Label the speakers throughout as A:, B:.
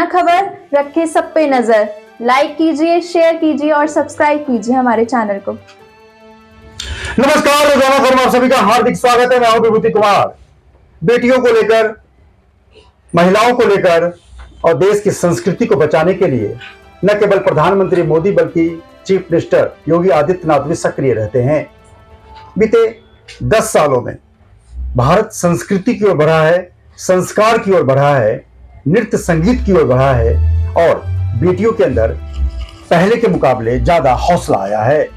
A: खबर रखे सब पे नजर। लाइक कीजिए, शेयर कीजिए और सब्सक्राइब कीजिए हमारे चैनल को।
B: नमस्कार, रोजाना खबर में आप सभी का हार्दिक स्वागत है। मैं हूं विभूति कुमार। बेटियों को लेकर, महिलाओं को लेकर और देश की संस्कृति को बचाने के लिए न केवल प्रधानमंत्री मोदी बल्कि चीफ मिनिस्टर योगी आदित्यनाथ भी सक्रिय रहते हैं। बीते 10 सालों में भारत संस्कृति की ओर बढ़ा है, संस्कार की ओर बढ़ा है, नृत्य संगीत की ओर बढ़ा है और बेटियों के अंदर पहले के मुकाबले ज्यादा हौसला आया है।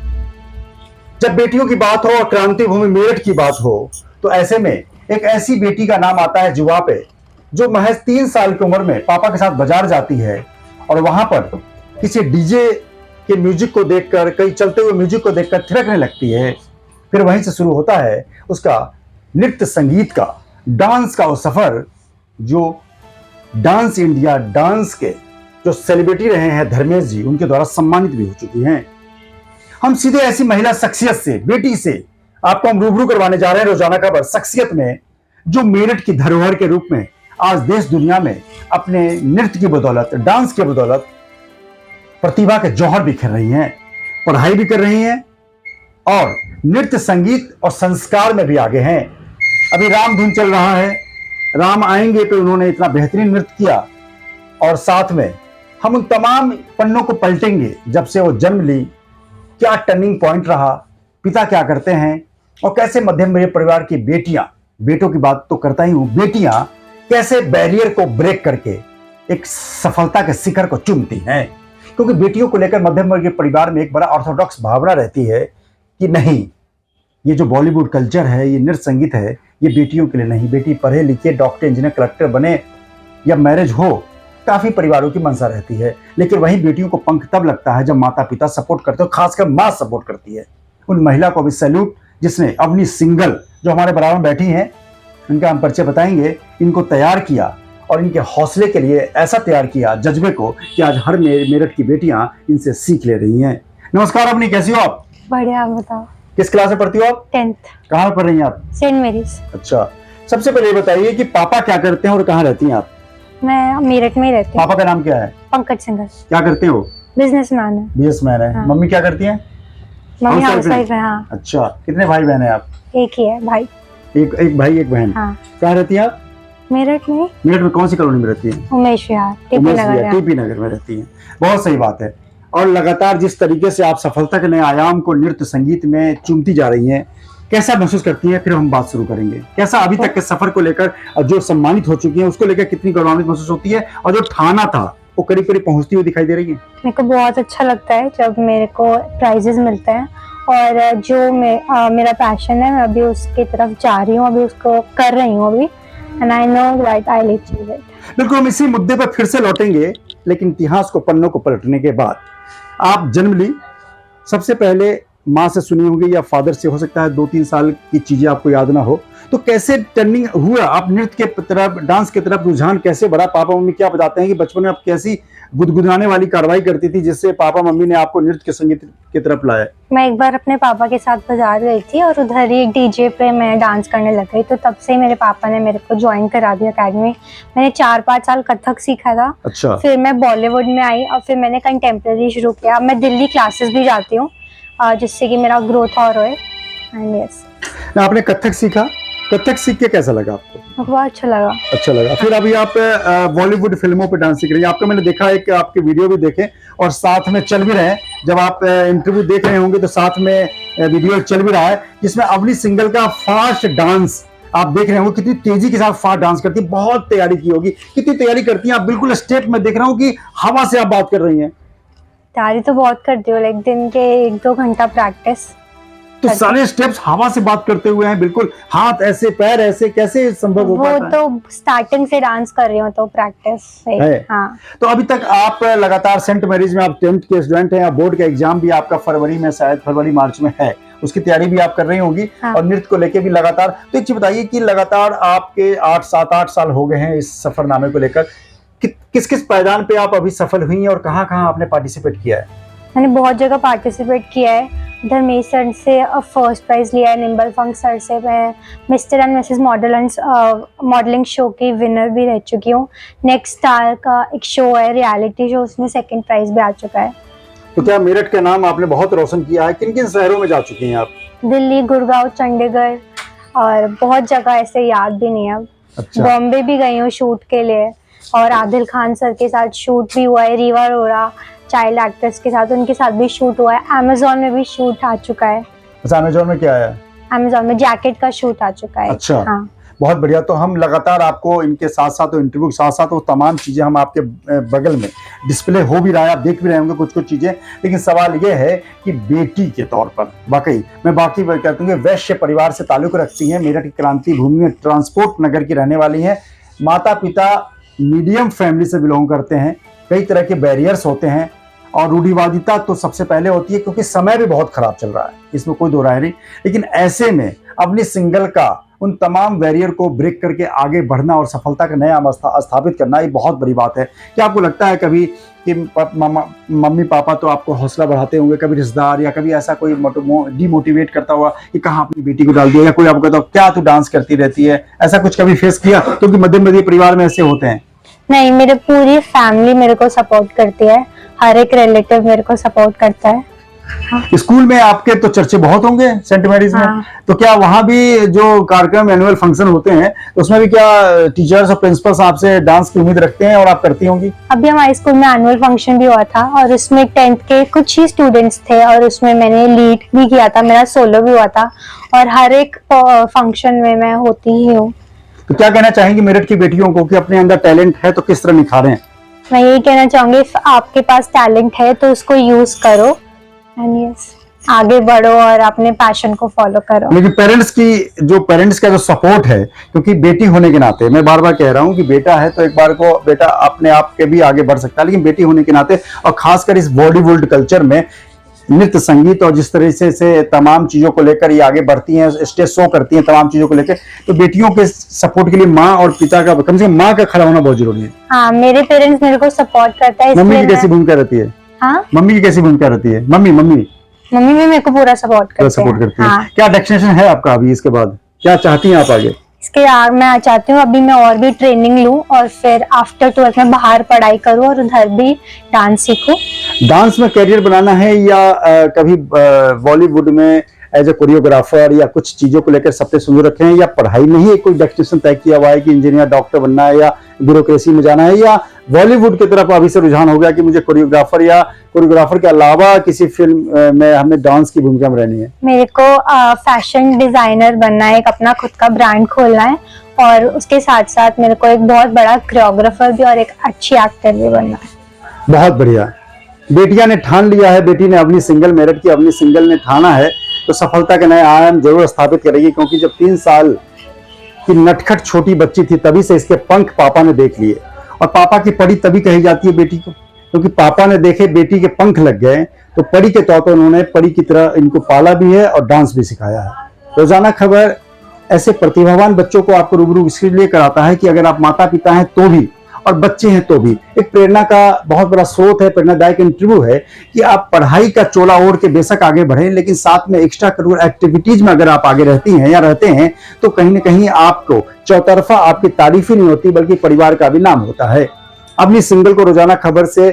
B: जब बेटियों की बात हो और क्रांति भूमि मेरठ की बात हो तो ऐसे में एक ऐसी बेटी का नाम आता है जुआ पे, जो महज 3 साल की उम्र में पापा के साथ बाजार जाती है और वहां पर किसी डीजे के म्यूजिक को देखकर, कई चलते हुए म्यूजिक को देखकर थिरकने लगती है। फिर वहीं से शुरू होता है उसका नृत्य संगीत का, डांस का वो सफर, जो डांस इंडिया डांस के जो सेलिब्रिटी रहे हैं धर्मेश जी, उनके द्वारा सम्मानित भी हो चुकी हैं। हम सीधे ऐसी महिला शख्सियत से, बेटी से आपको हम रूबरू करवाने जा रहे हैं रोजाना खबर शख्सियत में, जो मेरठ की धरोहर के रूप में आज देश दुनिया में अपने नृत्य की बदौलत, डांस की बदौलत प्रतिभा के जौहर बिखेर रही हैं, पढ़ाई भी कर रही हैं और नृत्य संगीत और संस्कार में भी आगे हैं। अभी राम धुन चल रहा है, राम आएंगे पे उन्होंने इतना बेहतरीन नृत्य किया और साथ में हम उन तमाम पन्नों को पलटेंगे जब से वो जन्म ली, क्या टर्निंग पॉइंट रहा, पिता क्या करते हैं और कैसे मध्यम वर्गीय परिवार की बेटियां, बेटों की बात तो करता ही हूं, बेटियां कैसे बैरियर को ब्रेक करके एक सफलता के शिखर को चूमती हैं। क्योंकि बेटियों को लेकर मध्यम वर्गीय परिवार में एक बड़ा ऑर्थोडॉक्स भावना रहती है कि नहीं, ये जो बॉलीवुड कल्चर है, ये नृत्य संगीत है, ये बेटियों के लिए नहीं। बेटी पढ़े लिखे, डॉक्टर, इंजीनियर, कलेक्टर बने या मैरिज हो, काफी परिवारों की मंशा रहती है। लेकिन वहीं बेटियों को पंख तब लगता है जब माता पिता सपोर्ट करते हो, खासकर माँ सपोर्ट करती है। उन महिला को भी सैल्यूट जिसने अवनी सिंगल, जो हमारे बराबर में बैठी हैं, इनका हम परिचय बताएंगे, इनको तैयार किया और इनके हौसले के लिए ऐसा तैयार किया जज्बे को कि आज हर मेरठ की बेटियां इनसे सीख ले रही हैं। नमस्कार अवनी, कैसी हो आप?
C: बढ़िया, आप बताओ।
B: किस क्लास में पढ़ती हो आप?
C: 10th।
B: कहाँ पढ़ रही हैं आप?
C: Saint Mary's.
B: अच्छा, सबसे पहले ये बताइए कि पापा क्या करते हैं और कहाँ रहती हैं आप?
C: मैं मेरठ में ही रहती हूँ।
B: पापा का नाम क्या है?
C: पंकज सिंघल।
B: क्या करते हो?
C: बिजनेसमैन है।
B: बिजनेसमैन है।
C: हाँ।
B: मम्मी क्या करती हैं?
C: मम्मी हाउसवाइफ है। हाँ।
B: अच्छा, कितने भाई बहन है आप?
C: एक ही है भाई।
B: एक भाई एक बहन।
C: हाँ।
B: कहाँ रहती हैं आप?
C: मेरठ में।
B: मेरठ में कौन सी कॉलोनी में रहती हैं?
C: उमेश विहार, टीपी नगर।
B: टीपी नगर में रहती हैं। बहुत सही बात है। और लगातार जिस तरीके से आप सफलता के नए आयाम को नृत्य संगीत में चूमती जा रही हैं, कैसा महसूस करती हैं? फिर हम बात शुरू करेंगे। कैसा अभी तक के सफर को लेकर, जो सम्मानित हो चुकी हैं उसको लेकर कितनी गौरवान्वित महसूस होती है, और जो ठाना था वो करीब करीब पहुंचती हुई दिखाई दे रही है?
C: मेरे को बहुत अच्छा लगता है जब मेरे को प्राइजेस मिलते हैं और जो मेरा पैशन है, मैं अभी उसकी तरफ जा रही हूँ, अभी उसको कर रही हूँ अभी, and I know that I will achieve it.
B: बिल्कुल, हम इसी मुद्दे पर फिर से लौटेंगे, लेकिन इतिहास को, पन्नों को पलटने के बाद आप जन्म ली, सबसे पहले माँ से सुनी होगी या फादर से, हो सकता है 2-3 साल की चीजें आपको याद ना हो, तो कैसे टर्निंग हुआ, आप नृत्य के तरफ, डांस की तरफ रुझान कैसे बढ़ा? पापा मम्मी क्या बताते हैं कि बचपन में आप कैसी गुदगुदाने वाली कार्रवाई करती थी जिससे पापा मम्मी ने आपको नृत्य के संगीत की तरफ लाया?
C: मैं एक बार अपने पापा के साथ बाजार गई थी और उधर ही एक डीजे पे मैं डांस करने लग गई, तो तब से मेरे पापा ने मेरे को ज्वाइन करा दिया अकेडमी। मैंने 4-5 साल कथक सीखा था।
B: अच्छा।
C: फिर मैं बॉलीवुड में आई और फिर मैंने कंटेम्प्रेरी शुरू किया। मैं दिल्ली क्लासेस भी जाती हूँ जिससे कि मेरा ग्रोथ और होए। एंड यस,
B: आपने कथक सीखा, कथक सीख के कैसा लगा आपको?
C: बहुत अच्छा लगा।
B: अच्छा लगा। फिर अभी आप बॉलीवुड फिल्मों पे डांस सीख रही हैं। आपका मैंने देखा एक आपके वीडियो भी देखे और साथ में चल भी रहे हैं, जब आप इंटरव्यू देख रहे होंगे तो साथ में वीडियो चल भी रहा है जिसमें अवनी सिंगल का फास्ट डांस आप देख रहे होंगे। कितनी तेजी के साथ फास्ट डांस करती है, बहुत तैयारी की होगी। कितनी तैयारी करती हैं आप? बिल्कुल स्टेप में देख रहा हूँ कि हवा से आप बात कर रही हैं।
C: तैयारी तो बहुत करती हूँ, लाइक दिन के 1-2 घंटा प्रैक्टिस।
B: तो सारे स्टेप्स हवा से बात करते हुए हैं, बिल्कुल हाथ ऐसे, पैर ऐसे, कैसे संभव हो पाता है?
C: वो तो स्टार्टिंग से डांस कर रही हूँ तो प्रैक्टिस है। हाँ।
B: तो अभी तक आप लगातार सेंट मैरीज में, आप 10th के स्टूडेंट हैं, बोर्ड का एग्जाम भी आपका फरवरी में, शायद फरवरी मार्च में है, उसकी तैयारी भी आप कर रही होंगी। हाँ। और नृत्य को लेके भी लगातार। तो एक चीज बताइए कि लगातार आपके 7-8 साल हो गए हैं इस सफरनामे को लेकर, किस किस पायदान पे आप अभी सफल हुई हैं और कहाँ कहाँ आपने पार्टिसिपेट किया है?
C: मैंने बहुत जगह पार्टिसिपेट किया है। धर्मेश सर से फर्स्ट प्राइज़ लिया है, निम्बल फंक सर से मैं mister and Mrs modelling show की विनर भी रह चुकी हूँ। नेक्स्ट स्टार का एक शो है रियलिटी शो, उसमें सेकंड प्राइज़ भी आ चुका है।
B: तो क्या मेरठ का नाम आपने बहुत रोशन किया है? किन किन शहरों में जा चुकी हैं आप?
C: दिल्ली, गुड़गांव, चंडीगढ़ और बहुत जगह ऐसे याद भी नहीं है अब।
B: अच्छा।
C: बॉम्बे भी गई हूँ शूट के लिए और आदिल खान सर के साथ शूट भी हुआ है, रीवा अरोड़ा चाइल्ड एक्ट्रेस के साथ, उनके साथ भी शूट हुआ है। अमेजोन में भी शूट आ चुका है।
B: अच्छा, अमेजोन में क्या है?
C: अमेजोन में जैकेट का शूट आ चुका है।
B: अच्छा।
C: हाँ।
B: बहुत बढ़िया। तो हम लगातार आपको इनके साथ साथ इंटरव्यू के साथ साथ वो तमाम चीज़ें हम आपके बगल में डिस्प्ले हो भी रहा है, आप देख भी रहे होंगे कुछ कुछ चीज़ें। लेकिन सवाल ये है कि बेटी के तौर पर वाकई मैं बाकी बात कहता हूँ कि वैश्य परिवार से ताल्लुक़ रखती हैं, मेरठ की क्रांति भूमि में ट्रांसपोर्ट नगर की रहने वाली हैं, माता पिता मीडियम फैमिली से बिलोंग करते हैं, कई तरह के बैरियर्स होते हैं और रूढ़िवादिता तो सबसे पहले होती है क्योंकि समय भी बहुत खराब चल रहा है, इसमें कोई दो राय नहीं। लेकिन ऐसे में अपनी सिंगल का उन तमाम बैरियर को ब्रेक करके आगे बढ़ना और सफलता का नया स्थापित करना, ये बहुत बड़ी बात है। क्या आपको लगता है कभी कि मम्मी पापा तो आपको हौसला बढ़ाते होंगे, कभी रिश्तेदार या कभी ऐसा कोई डिमोटिवेट करता हुआ कि कहाँ अपनी बेटी को डाल दिया, या कोई आपको कहता हो क्या तू डांस करती रहती है, ऐसा कुछ कभी फेस किया? क्योंकि मध्यम वर्गीय परिवार में ऐसे होते हैं।
C: नहीं, मेरे पूरी फैमिली मेरे को सपोर्ट करती है, हर एक रिलेटिव मेरे को सपोर्ट करता है। हाँ।
B: स्कूल में आपके तो चर्चे बहुत होंगे सेंट मैरीज में।
C: हाँ।
B: तो क्या वहाँ भी जो कार्यक्रम एनुअल फंक्शन होते हैं उसमें भी क्या टीचर्स और प्रिंसिपल्स आपसे डांस की उम्मीद रखते हैं और आप करती होंगी?
C: अभी हमारे स्कूल में एनुअल फंक्शन भी हुआ था और उसमें 10th के कुछ ही स्टूडेंट्स थे और उसमें मैंने लीड भी किया था, मेरा सोलो भी हुआ था और हर एक फंक्शन में मैं होती ही हूँ।
B: तो क्या कहना चाहेंगी मेरठ की बेटियों को कि अपने अंदर टैलेंट है तो किस तरह निखारें?
C: मैं यही कहना चाहूंगी, आपके पास टैलेंट है तो उसको यूज करो एंड यस आगे बढ़ो और अपने पैशन को फॉलो करो।
B: लेकिन पेरेंट्स का जो सपोर्ट है, क्योंकि बेटी होने के नाते मैं बार बार कह रहा हूं कि बेटा है तो एक बार को बेटा अपने आप के भी आगे बढ़ सकता है, लेकिन बेटी होने के नाते और खासकर इस बॉलीवुड कल्चर में नृत्य संगीत और जिस तरह से तमाम चीजों को लेकर ये आगे बढ़ती हैं, स्टेज शो करती हैं तमाम चीजों को लेकर, तो बेटियों के सपोर्ट के लिए माँ और पिता का कम से कम माँ का खड़ा होना बहुत जरूरी है।
C: हाँ, मेरे पेरेंट्स मेरे को सपोर्ट करता है।
B: मम्मी की कैसी भूमिका रहती है?
C: हाँ,
B: मम्मी की कैसी भूमिका रहती है? मम्मी
C: भी मेरे को पूरा सपोर्ट करती है।
B: हाँ। क्या डेस्टिनेशन है आपका अभी इसके बाद, क्या चाहती हैं आप आगे?
C: इसके बाद मैं चाहती हूँ अभी मैं और भी ट्रेनिंग लूँ और फिर आफ्टर 12th में बाहर पढ़ाई करूँ और उधर भी डांस सीखूं।
B: डांस में करियर बनाना है या कभी बॉलीवुड में एज ए कोरियोग्राफर या कुछ चीजों को लेकर सपने सुन रखे हैं, या पढ़ाई में ही कोई डेस्टिनेशन तय किया हुआ है कि इंजीनियर डॉक्टर बनना है या ब्यूरोक्रेसी में जाना है, या बॉलीवुड की तरफ अभी से रुझान हो गया कि मुझे कोरियोग्राफर के अलावा किसी फिल्म में हमें डांस की भूमिका में रहनी है?
C: मेरे को फैशन डिजाइनर बनना है, एक अपना खुद का ब्रांड खोलना है और उसके साथ साथ मेरे को एक बहुत बड़ा कोरियोग्राफर भी और एक अच्छी एक्टर भी बनना है।
B: बहुत बढ़िया। बेटियां ने ठान लिया है, बेटी ने अपनी सिंगल, मेरठ की अपनी सिंगल ने ठाना है तो सफलता के नए आयाम जरूर स्थापित करेगी, क्योंकि जब 3 साल की नटखट छोटी बच्ची थी तभी से इसके पंख पापा ने देख लिए, और पापा की परी तभी कही जाती है बेटी को क्योंकि पापा ने देखे बेटी के पंख लग गए, तो परी के तौर पर उन्होंने परी की तरह इनको पाला भी है और डांस भी सिखाया है। रोजाना खबर ऐसे प्रतिभावान बच्चों को आपको रूबरू इसलिए कराता है कि अगर आप माता पिता हैं तो भी और बच्चे हैं तो भी एक प्रेरणा का बहुत बड़ा स्रोत है, प्रेरणादायक इंटरव्यू है कि आप पढ़ाई का चोला ओढ़ के बेशक आगे बढ़े, लेकिन साथ में एक्स्ट्रा करिकुलर एक्टिविटीज में अगर आप आगे रहती हैं या रहते हैं तो कहीं ना कहीं आपको चौतरफा आपकी तारीफ ही नहीं होती बल्कि परिवार का भी नाम होता है। अपनी सिंगल को रोजाना खबर से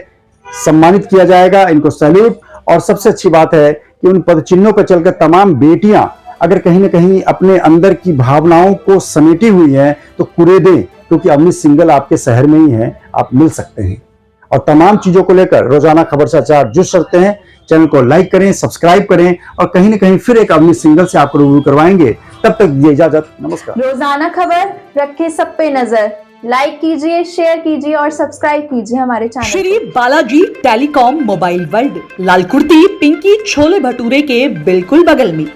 B: सम्मानित किया जाएगा, इनको सैल्यूट। और सबसे अच्छी बात है कि उन पदचिन्हों पर चलकर तमाम बेटियां अगर कहीं ना कहीं अपने अंदर की भावनाओं को समेटी हुई हैं तो कुरेदें, क्योंकि अपनी सिंगल आपके शहर में ही है, आप मिल सकते हैं। और तमाम चीजों को लेकर रोजाना खबर समाचार जुड़ सकते हैं। चैनल को लाइक करें, सब्सक्राइब करें और कहीं ना कहीं फिर एक अपनी सिंगल से आपको रिव्यू करवाएंगे। तब तक दीजिए इजाजत, नमस्कार।
A: रोजाना खबर रखे सब पे नजर, लाइक कीजिए, शेयर कीजिए और सब्सक्राइब कीजिए हमारे channel.
D: Shri Balaji telecom mobile world, Lalkurti Pinky chole bhature के बिल्कुल बगल में।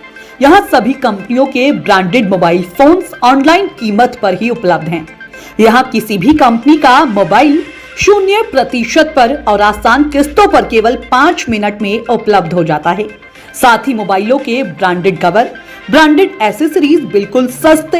D: यहाँ सभी कंपनियों के ब्रांडेड मोबाइल फोन्स ऑनलाइन कीमत पर ही उपलब्ध हैं। यहाँ किसी भी कंपनी का मोबाइल 0% पर और आसान किस्तों पर केवल 5 मिनट में उपलब्ध हो जाता है। साथ ही मोबाइलों के ब्रांडेड कवर, ब्रांडेड एसेसरीज बिल्कुल सस्ते